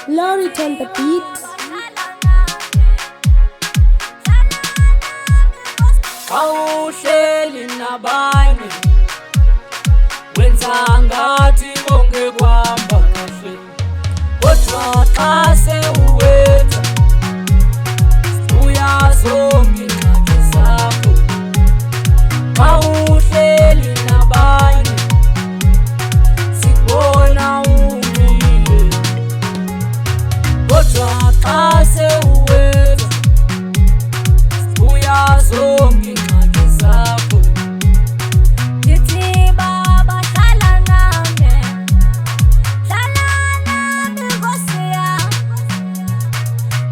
Lori on the beat. Awuhleli nabanye wenza ngathi konke kuhamba kahle, kodwa xa sewuwetha uyazonke ingxaki zakho. Awuhleli nabanye sikubona umile, kodwa xa sewuwetha uyazonke ingxaki zakho. Ngithi baba hlala nami, hlala nami Nkosi yami.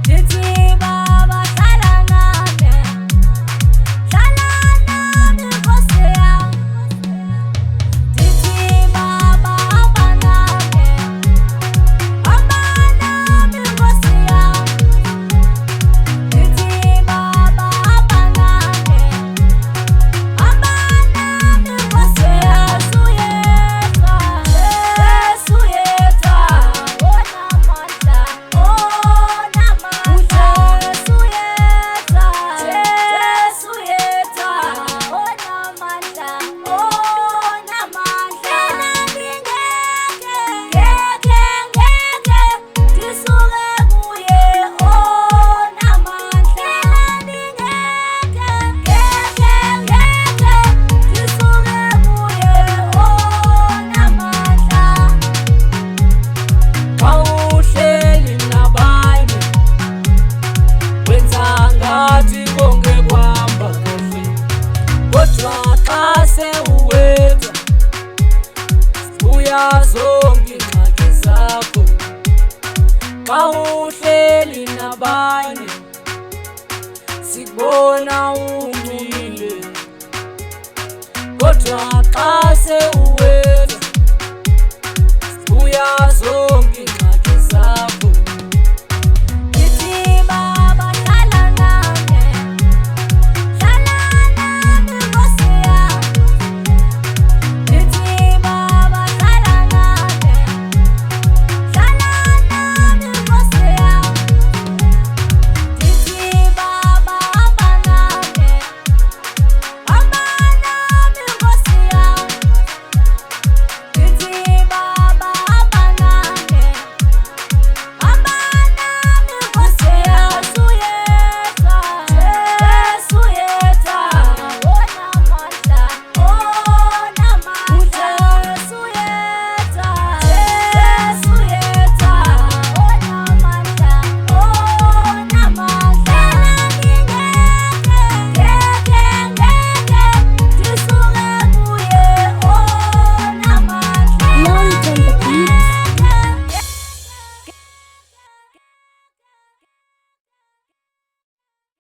Ngithi baba hlala nami, hlala nami Nkosi yami. Ngithi baba hamba nami, hamba nami Nkosi yami. Ngithi baba hamba nami, hamba nami Nkosi yami. Yesu yedwa, onamandla, onamandla. Yesu yedwa, Yesu yedwa, onamandla, onamandla. Ngeke ngisuke kuye onamandla. Ngeke ngisuke kuye onamandla. Awuhleli nabanye wenza ngathi konke kuhamba kahle, kodwa xa sewuwetha uyazonke ingxaki zakho. Awuhleli nabanye sikubona umile, kodwa xa